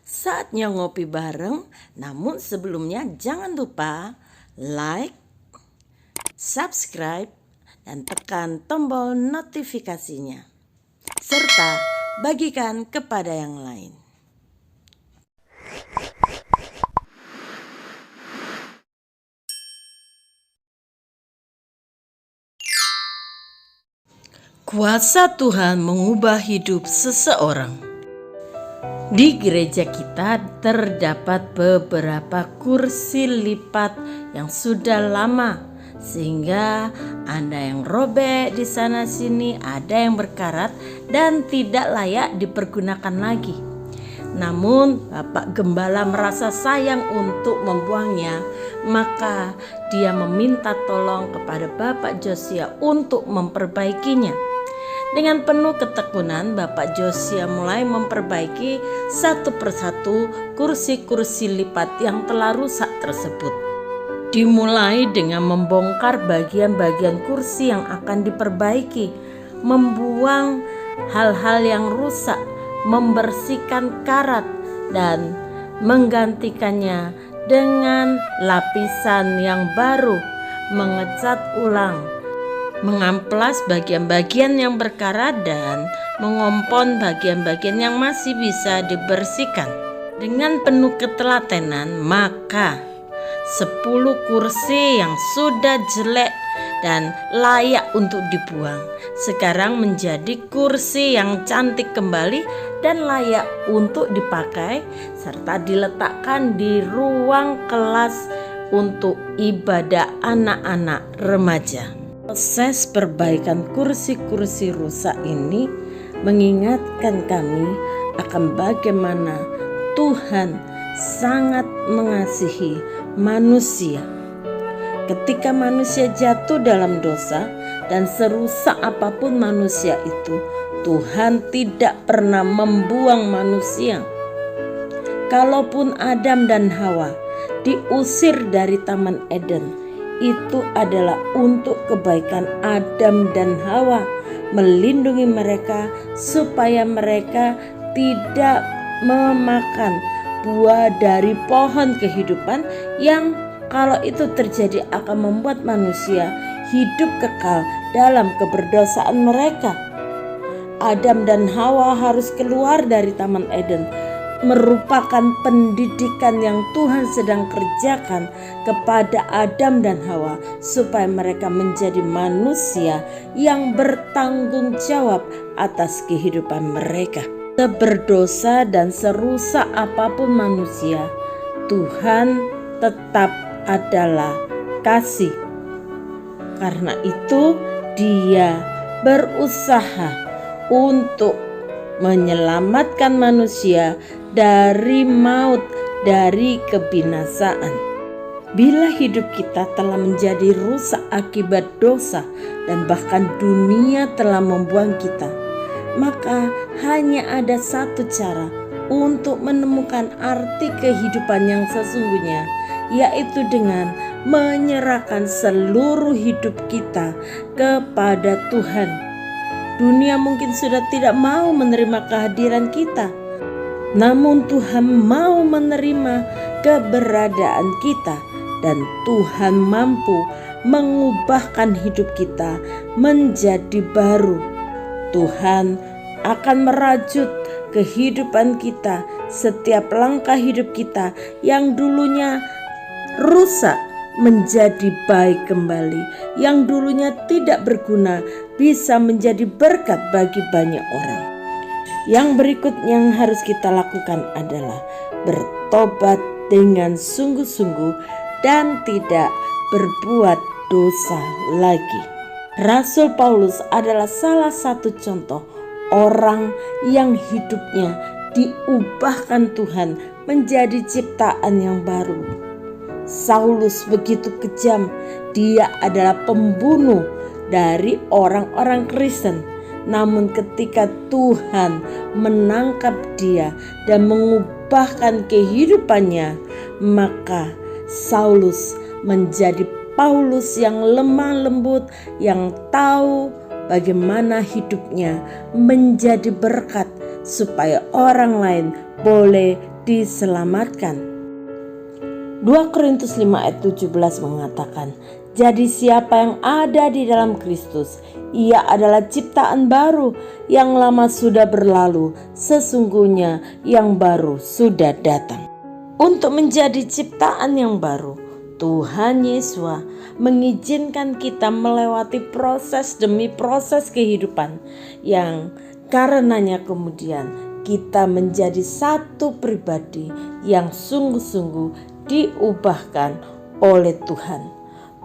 Saatnya ngopi bareng, namun sebelumnya jangan lupa like, subscribe, dan tekan tombol notifikasinya. Serta bagikan kepada yang lain. Kuasa Tuhan mengubah hidup seseorang. Di gereja kita terdapat beberapa kursi lipat yang sudah lama, sehingga ada yang robek di sana sini, ada yang berkarat dan tidak layak dipergunakan lagi. Namun Bapak Gembala merasa sayang untuk membuangnya, maka dia meminta tolong kepada Bapak Josia untuk memperbaikinya. Dengan penuh ketekunan, Bapak Josia mulai memperbaiki satu persatu kursi-kursi lipat yang telah rusak tersebut. Dimulai dengan membongkar bagian-bagian kursi yang akan diperbaiki, membuang hal-hal yang rusak, membersihkan karat, dan menggantikannya dengan lapisan yang baru, mengecat ulang, mengamplas bagian-bagian yang berkarat dan mengompon bagian-bagian yang masih bisa dibersihkan. Dengan penuh ketelatenan, maka 10 kursi yang sudah jelek dan layak untuk dibuang sekarang menjadi kursi yang cantik kembali dan layak untuk dipakai serta diletakkan di ruang kelas untuk ibadah anak-anak remaja. Proses perbaikan kursi-kursi rusak ini mengingatkan kami akan bagaimana Tuhan sangat mengasihi manusia. Ketika manusia jatuh dalam dosa dan serusak apapun manusia itu, Tuhan tidak pernah membuang manusia. Kalaupun Adam dan Hawa diusir dari Taman Eden, itu adalah untuk kebaikan Adam dan Hawa, melindungi mereka supaya mereka tidak memakan buah dari pohon kehidupan yang kalau itu terjadi akan membuat manusia hidup kekal dalam keberdosaan mereka. Adam dan Hawa harus keluar dari Taman Eden, merupakan pendidikan yang Tuhan sedang kerjakan kepada Adam dan Hawa supaya mereka menjadi manusia yang bertanggung jawab atas kehidupan mereka. Seberdosa dan serusak apapun manusia, Tuhan tetap adalah kasih. Karena itu Dia berusaha untuk menyelamatkan manusia dari maut, dari kebinasaan. Bila hidup kita telah menjadi rusak akibat dosa dan bahkan dunia telah membuang kita, maka hanya ada satu cara untuk menemukan arti kehidupan yang sesungguhnya, yaitu dengan menyerahkan seluruh hidup kita kepada Tuhan. Dunia mungkin sudah tidak mau menerima kehadiran kita, namun Tuhan mau menerima keberadaan kita, dan Tuhan mampu mengubahkan hidup kita menjadi baru. Tuhan akan merajut kehidupan kita, setiap langkah hidup kita yang dulunya rusak menjadi baik kembali, yang dulunya tidak berguna bisa menjadi berkat bagi banyak orang. Yang berikutnya yang harus kita lakukan adalah bertobat dengan sungguh-sungguh dan tidak berbuat dosa lagi. Rasul Paulus adalah salah satu contoh orang yang hidupnya diubahkan Tuhan menjadi ciptaan yang baru. Saulus begitu kejam, dia adalah pembunuh dari orang-orang Kristen. Namun ketika Tuhan menangkap dia dan mengubahkan kehidupannya, maka Saulus menjadi Paulus yang lemah lembut, yang tahu bagaimana hidupnya menjadi berkat supaya orang lain boleh diselamatkan. 2 Korintus 5 ayat 17 mengatakan, jadi siapa yang ada di dalam Kristus, ia adalah ciptaan baru, yang lama sudah berlalu, sesungguhnya yang baru sudah datang. Untuk menjadi ciptaan yang baru, Tuhan Yesus mengizinkan kita melewati proses demi proses kehidupan yang karenanya kemudian kita menjadi satu pribadi yang sungguh-sungguh diubahkan oleh Tuhan.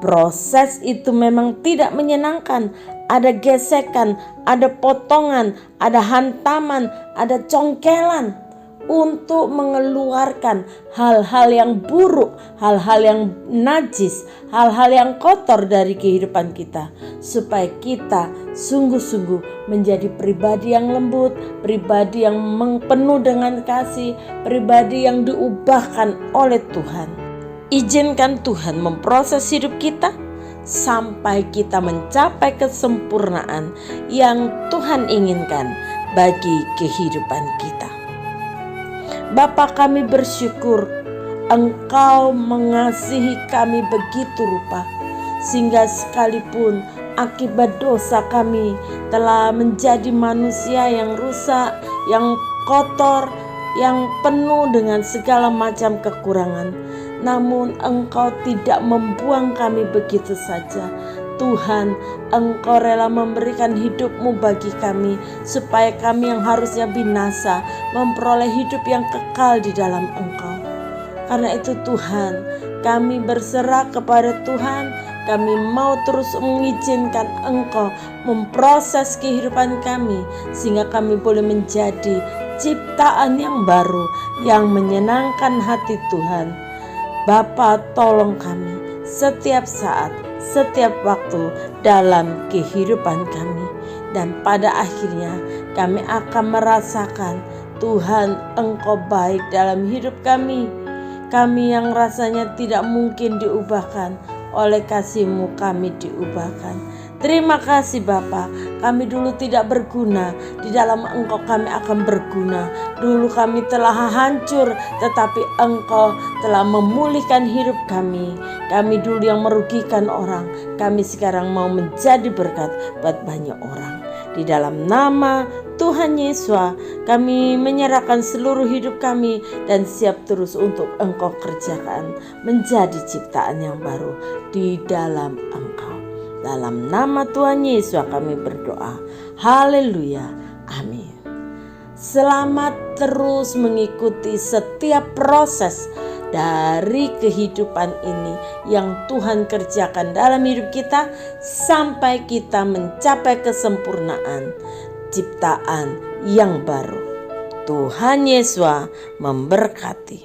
Proses itu memang tidak menyenangkan. Ada gesekan, ada potongan, ada hantaman, ada congkelan untuk mengeluarkan hal-hal yang buruk, hal-hal yang najis, hal-hal yang kotor dari kehidupan kita, supaya kita sungguh-sungguh menjadi pribadi yang lembut, pribadi yang penuh dengan kasih, pribadi yang diubahkan oleh Tuhan. Izinkan Tuhan memproses hidup kita sampai kita mencapai kesempurnaan yang Tuhan inginkan bagi kehidupan kita. Bapa, kami bersyukur Engkau mengasihi kami begitu rupa, sehingga sekalipun akibat dosa kami telah menjadi manusia yang rusak, yang kotor, yang penuh dengan segala macam kekurangan, namun Engkau tidak membuang kami begitu saja. Tuhan, Engkau rela memberikan hidup-Mu bagi kami, supaya kami yang harusnya binasa memperoleh hidup yang kekal di dalam Engkau. Karena itu Tuhan, kami berserah kepada Tuhan. Kami mau terus mengizinkan Engkau memproses kehidupan kami, sehingga kami boleh menjadi ciptaan yang baru yang menyenangkan hati Tuhan. Bapa, tolong kami setiap saat, setiap waktu dalam kehidupan kami, dan pada akhirnya kami akan merasakan Tuhan, Engkau baik dalam hidup kami. Kami yang rasanya tidak mungkin diubahkan, oleh kasih-Mu kami diubahkan. Terima kasih Bapa, kami dulu tidak berguna, di dalam Engkau kami akan berguna. Dulu kami telah hancur, tetapi Engkau telah memulihkan hidup kami. Kami dulu yang merugikan orang, kami sekarang mau menjadi berkat buat banyak orang. Di dalam nama Tuhan Yesus, kami menyerahkan seluruh hidup kami dan siap terus untuk Engkau kerjakan menjadi ciptaan yang baru di dalam Engkau. Dalam nama Tuhan Yesus kami berdoa. Haleluya. Amin. Selamat terus mengikuti setiap proses dari kehidupan ini yang Tuhan kerjakan dalam hidup kita, sampai kita mencapai kesempurnaan ciptaan yang baru. Tuhan Yesus memberkati.